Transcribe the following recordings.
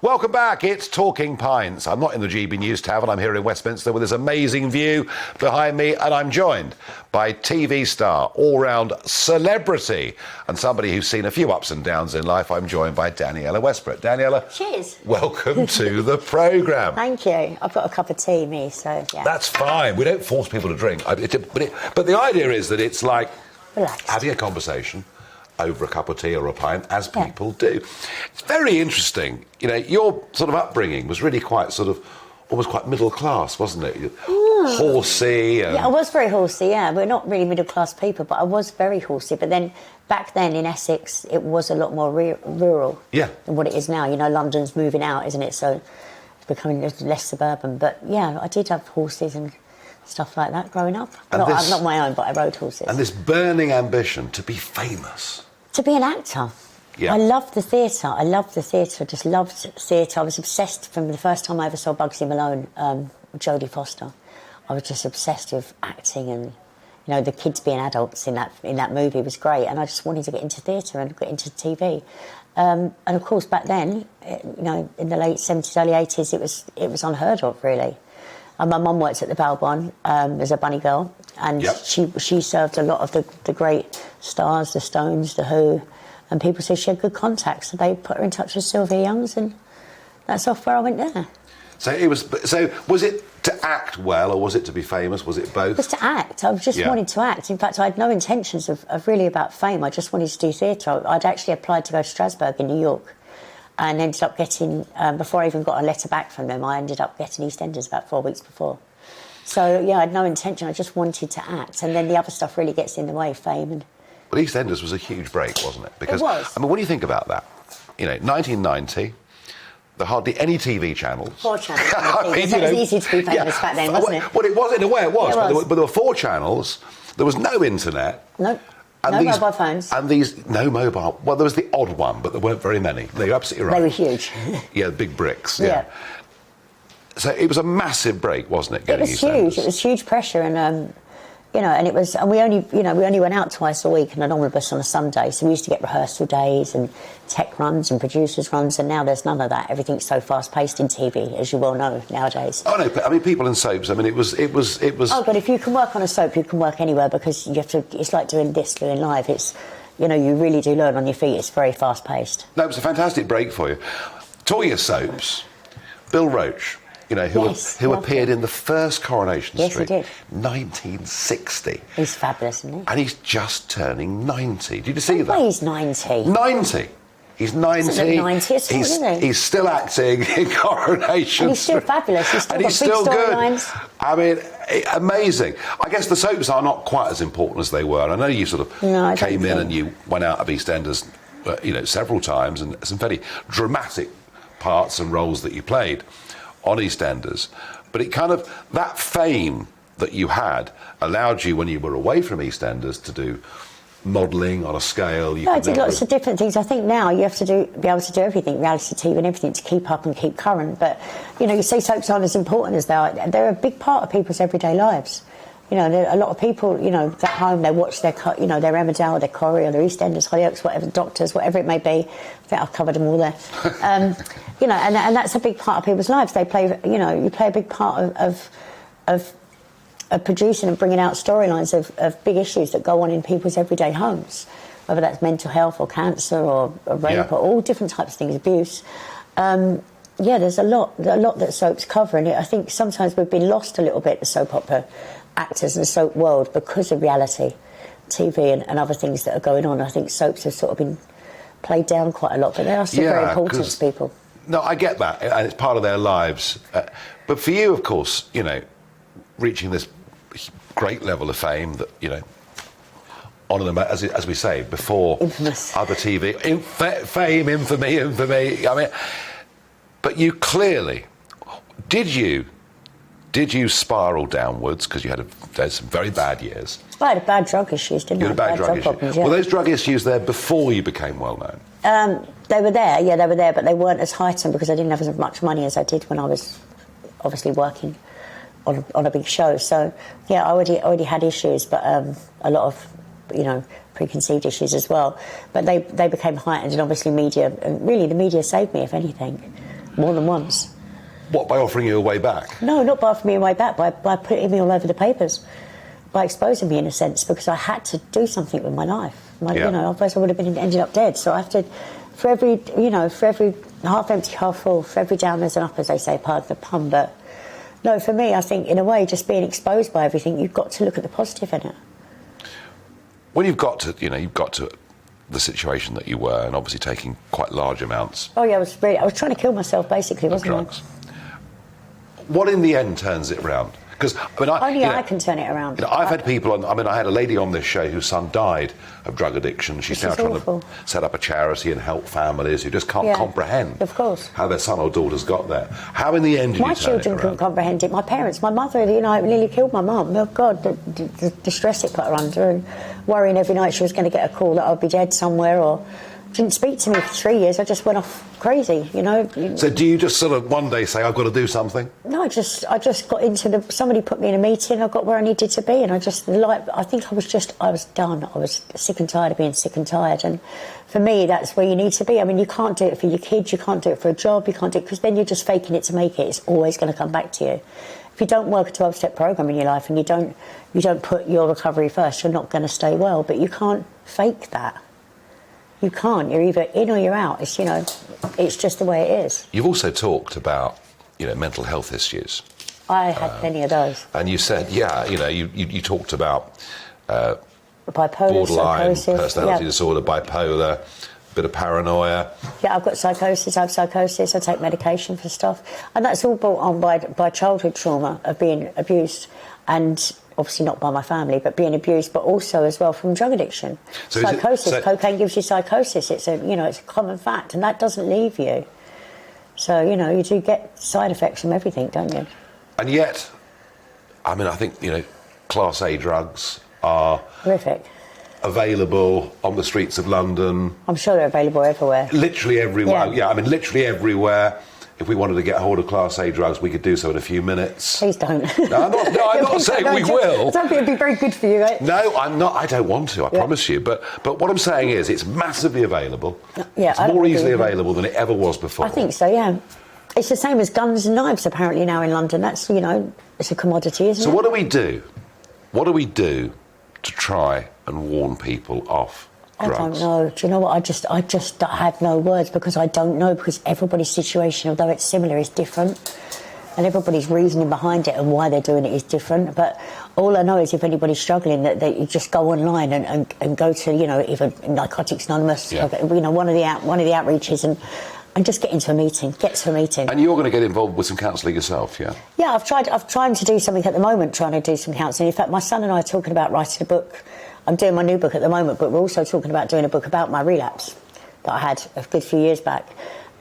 Welcome back. It's Talking Pints. I'm not in the GBNews tavern. I'm here in Westminster with this amazing view behind me, and I'm joined by TV star, all-round celebrity, and somebody who's seen a few ups and downs in life. I'm joined by Danniella Westbrook. Danniella, cheers. Welcome to the programme. Thank you. I've got a cup of tea, me, so yeah. That's fine. We don't force people to drink. But the idea is that it's like relaxed, having a conversation over a cup of tea or a pint, as people do. It's very interesting. You know, your sort of upbringing was really quite sort of, almost quite middle class, wasn't it? Horsey. Yeah, I was very horsey, yeah. We're not really middle class people, but I was very horsey. But then, back then in Essex, it was a lot more rural than what it is now. You know, London's moving out, isn't it? So it's becoming less suburban. But yeah, I did have horses and stuff like that growing up. Not my own, but I rode horses. And this burning ambition to be famous. To be an actor. Yeah. I loved the theatre. I just loved theatre. I was obsessed from the first time I ever saw Bugsy Malone, Jodie Foster. I was just obsessed with acting, and, you know, the kids being adults in that movie was great. And I just wanted to get into theatre and get into TV. And of course, back then, you know, in the late 70s, early 80s, it was unheard of, really. And my mum worked at the Balbon as a bunny girl, and she served a lot of the great stars, the Stones, the Who, and people said she had good contacts, so they put her in touch with Sylvia Youngs, and that's off where I went there. So was it to act well, or was it to be famous? Was it both? It was to act. I just wanted to act. In fact, I had no intentions of really about fame. I just wanted to do theatre. I'd actually applied to go to Strasbourg in New York, and ended up getting, before I even got a letter back from them, I ended up getting EastEnders about 4 weeks before. So, yeah, I had no intention, I just wanted to act, and then the other stuff really gets in the way, fame. And well, EastEnders was a huge break, wasn't it? Because, it was. I mean, what do you think about that? You know, 1990, there hardly any TV channels. 4 channels. It was easy to be famous back then, wasn't it? Well, it was, in a way it was, but there were 4 channels, there was no internet. Nope. No mobile phones. And no mobile. Well, there was the odd one, but there weren't very many. No, you're absolutely right. They were huge. Yeah, big bricks. Yeah. So it was a massive break, wasn't it? It was huge. It was huge pressure, and you know, and it was. And we only went out twice a week in an omnibus on a Sunday. So we used to get rehearsal days and tech runs and producers runs, and now there's none of that. Everything's so fast paced in TV, as you well know nowadays. Oh no, I mean, people in soaps. I mean, it was. Oh, but if you can work on a soap, you can work anywhere, because you have to. It's like doing live. It's, you know, you really do learn on your feet. It's very fast paced. No, it was a fantastic break for you. Talking of soaps, Bill Roache. You know, who appeared in the first Coronation Street. Yes, he did. 1960. He's fabulous, isn't he? And he's just turning 90. Did you see that? He's 90. 90. He's 90. He's 90 at all, isn't he? He's still acting in Coronation And he's still Street. fabulous. He's still got big storylines. I mean, amazing. I guess the soaps are not quite as important as they were. And I know you sort of came in and you went out of EastEnders, you know, several times, and some very dramatic parts and roles that you played on EastEnders, but it kind of, that fame that you had allowed you, when you were away from EastEnders, to do modelling on a scale. I did lots of different things. I think now you have to be able to do everything, reality TV and everything, to keep up and keep current. But, you know, you say soaps aren't as important as they are. They're a big part of people's everyday lives. You know, a lot of people, you know, at home, they watch their Emmerdale, their Corrie, or their EastEnders, Hollyoaks, whatever, Doctors, whatever it may be. I think I've covered them all there. You know, and that's a big part of people's lives. They play, you know, you play a big part of producing and bringing out storylines of big issues that go on in people's everyday homes, whether that's mental health or cancer or rape or all different types of things, abuse. There's a lot that soaps cover, and I think sometimes we've been lost a little bit, the soap opera actors in the soap world, because of reality TV and other things that are going on. I think soaps have sort of been played down quite a lot, but they are still very important to people. No, I get that, and it's part of their lives. But for you, of course, you know, reaching this great level of fame that, you know, honour them, as we say, before infamous other TV, fame, infamy. I mean, but you clearly, did you spiral downwards because you had some very bad years? I had bad drug issues, didn't I? You had bad drug issues. Problems, yeah. Were those drug issues there before you became well known? They were there, but they weren't as heightened because I didn't have as much money as I did when I was obviously working on a big show. So, yeah, I already had issues, but a lot of, you know, preconceived issues as well. But they became heightened, and obviously media, and really the media saved me, if anything. more than once. What, by offering you a way back? No, not by offering me a way back, by putting me all over the papers, by exposing me in a sense, because I had to do something with my life. You know, otherwise I would have ended up dead. So I have to, for every half empty, half full, for every downers and uppers, they say, pardon the pun, but no, for me, I think in a way, just being exposed by everything, you've got to look at the positive in it. When you've got to the situation that you were, and obviously taking quite large amounts. Oh yeah, I was trying to kill myself, basically, wasn't drugs. What in the end turns it round? Because only I can turn it around. I've had people on. I had a lady on this show whose son died of drug addiction. She's now trying to set up a charity and help families who just can't comprehend, of course, how their son or daughter's got there. How in the end did my children couldn't comprehend it. My parents, my mother, it nearly killed my mum. Oh God, the distress it put her under, and worrying every night she was going to get a call that I'd be dead somewhere, or didn't speak to me for 3 years. I just went off crazy, you know. So do you just sort of one day say, I've got to do something? No, I just got into somebody put me in a meeting, I got where I needed to be, and I think I was done. I was sick and tired of being sick and tired, and for me, that's where you need to be. I mean, you can't do it for your kids, you can't do it for a job, you can't do it, because then you're just faking it to make it. It's always going to come back to you. If you don't work a 12-step program in your life and you don't put your recovery first, you're not going to stay well, but you can't fake that. You can't. You're either in or you're out. It's, you know, it's just the way it is. You've also talked about, mental health issues. I had plenty of those. And you said, you talked about bipolar, borderline psychosis, personality disorder, bipolar, a bit of paranoia. Yeah, I've got psychosis. I have psychosis. I take medication for stuff, and that's all brought on by childhood trauma of being abused, and obviously not by my family, but being abused, but also as well from drug addiction. So psychosis, cocaine gives you psychosis. It's a common fact, and that doesn't leave you. So, you do get side effects from everything, don't you? And yet, I think, Class A drugs are horrific. Available on the streets of London. I'm sure they're available everywhere. Literally everywhere. Yeah, literally everywhere. If we wanted to get hold of Class A drugs, we could do so in a few minutes. Please don't. No, I'm not saying we will. I don't think it'd be very good for you, right? No, I'm not. I don't want to, I promise you. But what I'm saying is it's massively available. Yeah, it's more easily available than it ever was before. I think so, yeah. It's the same as guns and knives, apparently, now in London. That's, it's a commodity, isn't it? So what do we do? What do we do to try and warn people off drugs? I don't know. Do you know what? I just have no words, because I don't know, because everybody's situation, although it's similar, is different, and everybody's reasoning behind it and why they're doing it is different. But all I know is if anybody's struggling, that you just go online and go to either Narcotics Anonymous, one of the outreaches, and just get to a meeting. And you're going to get involved with some counselling yourself, yeah? Yeah, I've tried to do something at the moment, trying to do some counselling. In fact, my son and I are talking about writing a book. I'm doing my new book at the moment, but we're also talking about doing a book about my relapse that I had a good few years back.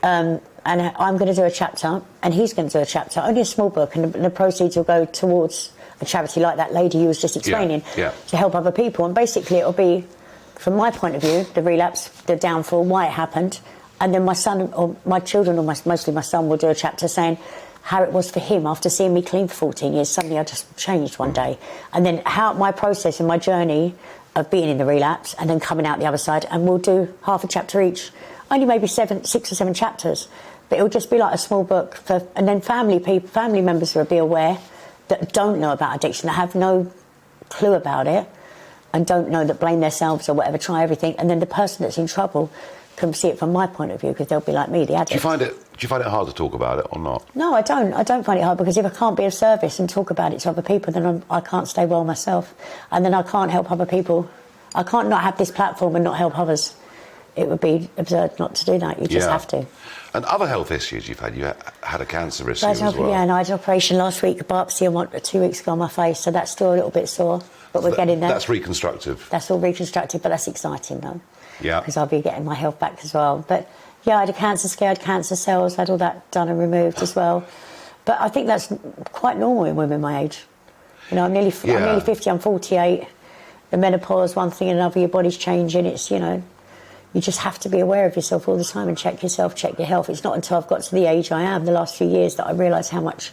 And I'm going to do a chapter, and he's going to do a chapter, only a small book, and the proceeds will go towards a charity like that lady you was just explaining, to help other people. And basically it'll be, from my point of view, the relapse, the downfall, why it happened, and then my son, or my children, or mostly my son, will do a chapter saying how it was for him after seeing me clean for 14 years. Suddenly I just changed one day. And then how my process and my journey of being in the relapse and then coming out the other side, and we'll do half a chapter each. Only maybe 6 or 7 chapters. But it'll just be like a small book and then family members will be aware that don't know about addiction, that have no clue about it and don't know, that blame themselves or whatever, try everything, and then the person that's in trouble can see it from my point of view, because they'll be like me, the addict. Do you find it hard to talk about it or not? No, I don't. I don't find it hard, because if I can't be of service and talk about it to other people, then I can't stay well myself, and then I can't help other people. I can't not have this platform and not help others. It would be absurd not to do that. You just have to. And other health issues you've had? You had a cancer issue as well. Yeah, and I had an operation last week, a biopsy, and 2 weeks ago on my face, so that's still a little bit sore, but we're getting there. That's reconstructive? That's all reconstructive, but that's exciting, though. Yeah. Because I'll be getting my health back as well. But, yeah, I had a cancer scare, I had cancer cells, I had all that done and removed as well. But I think that's quite normal in women my age. I'm nearly 50, I'm 48. The menopause, one thing and another, your body's changing. It's, you just have to be aware of yourself all the time and check yourself, check your health. It's not until I've got to the age I am, the last few years, that I realise how much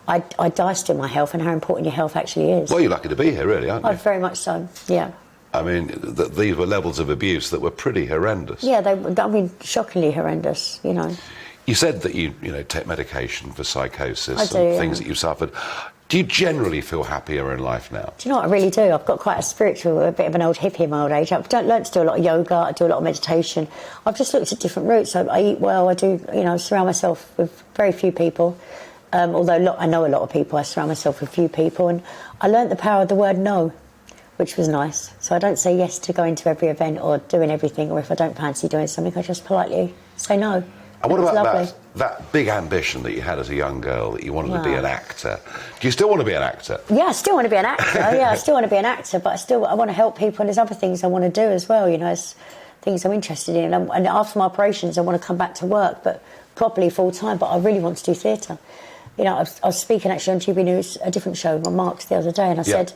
I diced in my health and how important your health actually is. Well, you're lucky to be here, really, aren't you? Oh, very much so, yeah. I mean, these were levels of abuse that were pretty horrendous. Yeah, shockingly horrendous, You said that you take medication for psychosis I do, and things that you've suffered. Do you generally feel happier in life now? Do you know what I really do? I've got quite a bit of an old hippie in my old age. I've learned to do a lot of yoga, I do a lot of meditation. I've just looked at different routes. I eat well, I do, surround myself with very few people. Although I know a lot of people, I surround myself with few people. And I learnt the power of the word no, which was nice. So I don't say yes to going to every event or doing everything, or if I don't fancy doing something, I just politely say no. And what about that big ambition that you had as a young girl, that you wanted to be an actor? Do you still want to be an actor? Yeah, I still want to be an actor. Yeah, I still want to be an actor, but I want to help people, and there's other things I want to do as well, it's things I'm interested in. And after my operations, I want to come back to work, but properly full-time, but I really want to do theatre. I was speaking actually on GBNews, a different show, on Mark's the other day, and I said,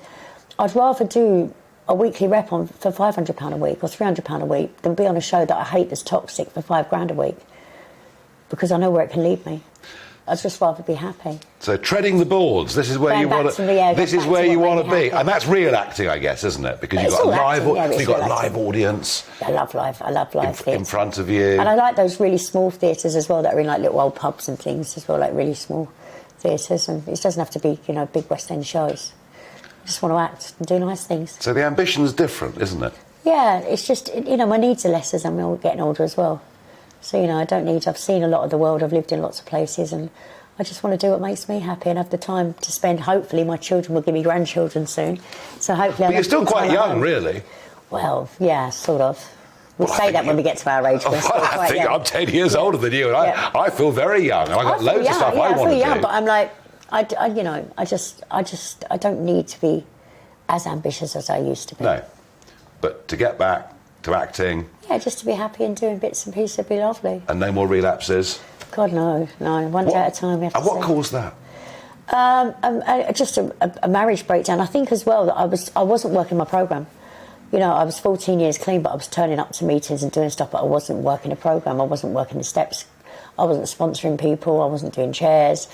I'd rather do a weekly rep for £500 a week or £300 a week than be on a show that I hate that's toxic for £5,000 a week, because I know where it can lead me. I'd just rather be happy. So treading the boards, this is where you want to. This is where you want to be, and that's real acting, I guess, isn't it? Because you've got a live audience. I love live theatre in front of you, and I like those really small theatres as well that are in like little old pubs and things as well, like really small theatres, and it doesn't have to be big West End shows. I just want to act and do nice things. So the ambition's different, isn't it? Yeah, it's just my needs are less as I'm getting older as well. So, I've seen a lot of the world, I've lived in lots of places, and I just want to do what makes me happy and have the time to spend. Hopefully my children will give me grandchildren soon. So hopefully But you're still quite young, really. Well, yeah, sort of. We'll say that when we get to our age. I think I'm 10 years older than you, and I feel very young, and I've got loads of stuff I want to do. Young, but I'm like, I don't need to be as ambitious as I used to be. No, but to get back to acting. Yeah, just to be happy and doing bits and pieces would be lovely. And no more relapses? God, no. One day at a time. And what caused that? Just a marriage breakdown. I think as well that I wasn't working my programme. I was 14 years clean, but I was turning up to meetings and doing stuff, but I wasn't working a programme. I wasn't working the steps. I wasn't sponsoring people. I wasn't doing chairs.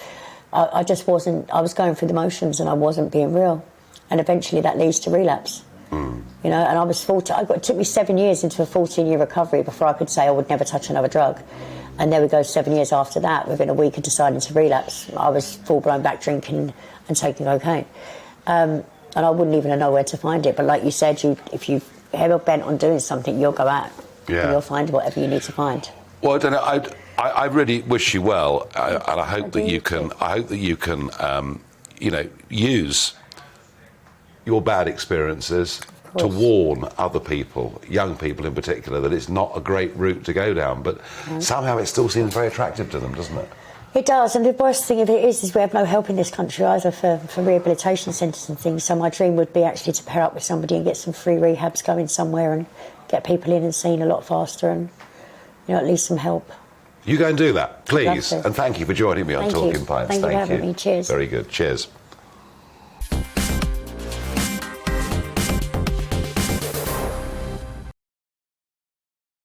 I just wasn't. I was going through the motions and I wasn't being real. And eventually that leads to relapse. And I was 40. It took me 7 years into a 14-year recovery before I could say I would never touch another drug. And there we go, 7 years after that, within a week of deciding to relapse, I was full-blown back drinking and taking cocaine. And I wouldn't even know where to find it. But like you said, if you're ever bent on doing something, you'll go out and you'll find whatever you need to find. Well, I don't know. I really wish you well, and I hope that you can. I hope that you can, use your bad experiences to warn other people, young people in particular, that it's not a great route to go down. But somehow it still seems very attractive to them, doesn't it? It does, and the worst thing of it is we have no help in this country either for rehabilitation centres and things. So my dream would be actually to pair up with somebody and get some free rehabs going somewhere and get people in and seen a lot faster and, at least some help. You go and do that, please. And thank you for joining me on Talking Pints. Thank you for having me. Cheers. Very good. Cheers.